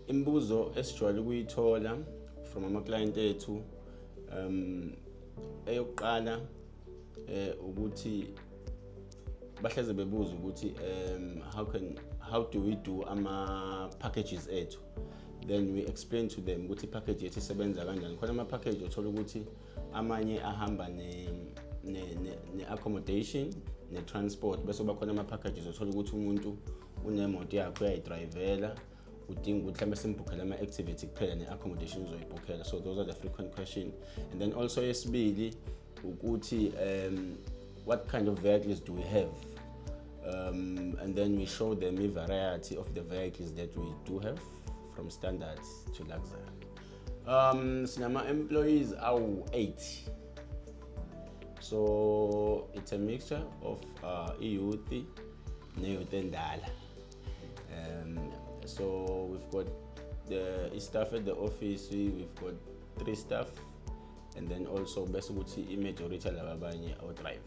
Imibuzo esijwayele ukuyithola from ama-client ethu eyokuqala ukuthi bahleze bebuza ukuthi how do we do ama-packages ethu. Then we explain to them ukuthi i-package yethu isebenza kanjani. Khona ama-package othola ukuthi amanye ahamba ne-accommodation ne-transport, bese kuba khona ama-packages othola ukuthi umuntu unemoto yakhe uyayidrayivela, udinga ukuthi mhlawumbe simbhukhele ama-activity kuphela ne-accommodation uzoyibhukhela. So those are the frequent questions. And then also yesibili ukuthi what kind of vehicles do we have, and then we show them a variety of the vehicles that we do have, from standards to luxury. Sinama employees are 8, so it's a mixture of youth endala. So we've got the staff at the office, we've got 3 staff, and then also bese ukuthi i-majority labanye drive.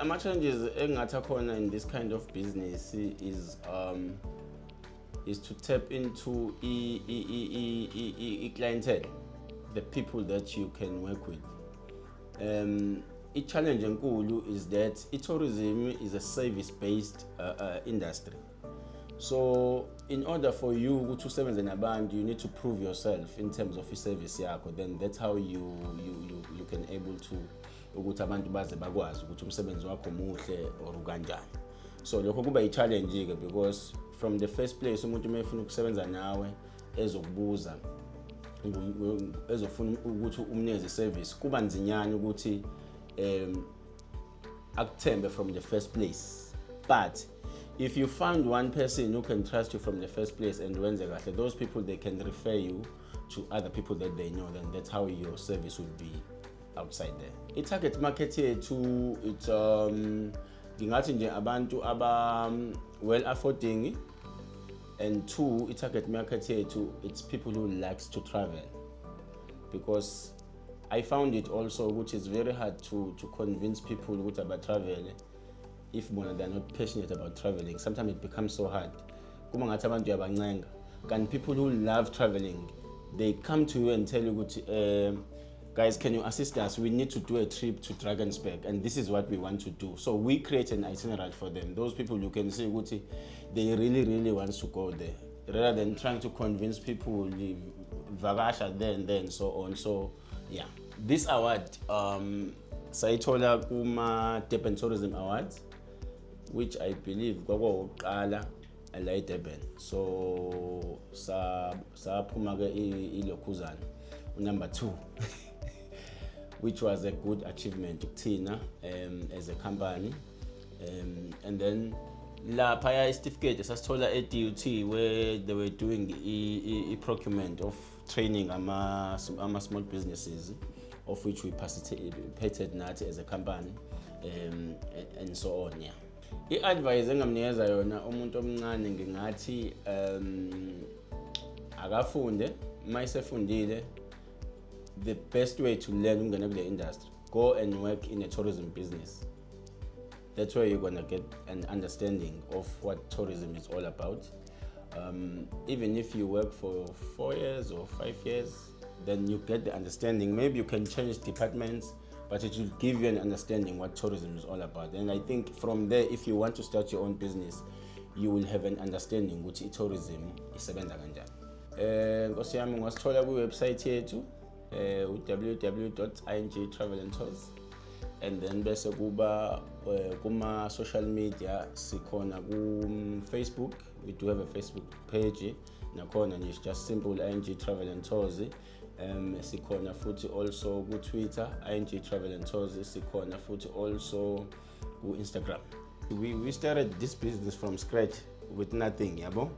Ama-challenges engathi akhona in this kind of business is to tap into clientele, the people that you can work with. I-challenge enkulu is that tourism is a service-based industry. So in order for you to sebenze nabantu, you need to prove yourself in terms of i-service yakho. Then that's how you can able to ukuthi abantu baze bakwazi ukuthi umsebenzi wakho muhle or kanjani. So lokho kuba i-challenge ke, because from the first place umuntu mayefuna ukusebenza nawe ezokubuza ezofuna ukuthi umnikeze service, kuba nzinyana ukuthi akuthembe from the first place. But if you find one person who can trust you from the first place and wenze kahle, those people they can refer you to other people that they know, then that's how your service would be outside there. I-target market yethu it's ngingathi nje abantu aba well affording, and 2, i-target market yethu it's people who likes to travel, because I found it also which is very hard to convince people ukuthi aba-travel if they're not passionate about traveling. Sometimes it becomes so hard. Kuma ngathi abantu uyabancenga, and people who love traveling, they come to you and tell you guys, can you assist us? We need to do a trip to Drakensberg, and this is what we want to do. So we create an itinerary for them. Those people, you can see they really want to go there, rather than trying to convince people vakasha there and then so on. So yeah, this award sayithola kuma Durban Tourism Awards, which I believe kwakuqala la Durban. So saphuma ke ilokhuzana number 2 which was a good achievement to Tina as a company. And then lapha certificate sasithola e-DUT, where they were doing the procurement of training ama small businesses, of which we participated nathi as a company, and so on. Yeah, i-advice engamnikeza yona umuntu omncane ngingathi akafunde, mayisefundile, the best way to learn ungena kule industry, go and work in a tourism business. That's where you're gonna get an understanding of what tourism is all about. Even if you work for 4 years or 5 years, then you get the understanding. Maybe you can change departments, but it will give you an understanding what tourism is all about. And I think from there, if you want to start your own business, you will have an understanding which tourism isebenza kanjani. Nkosi yami ngasithola ku-website yethu www.ingtravelandtours, and then bese kuba kuma social media sikhona ku Facebook. We do have a Facebook page nakhona nje, just simple ING Travel and Tours. Sikhona futhi also ku Twitter ING Travel and Tours, sikhona futhi also ku Instagram. We started this business from scratch with nothing, yabo.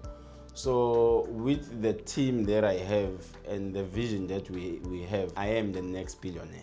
So with the team that I have and the vision that we have, I am the next billionaire.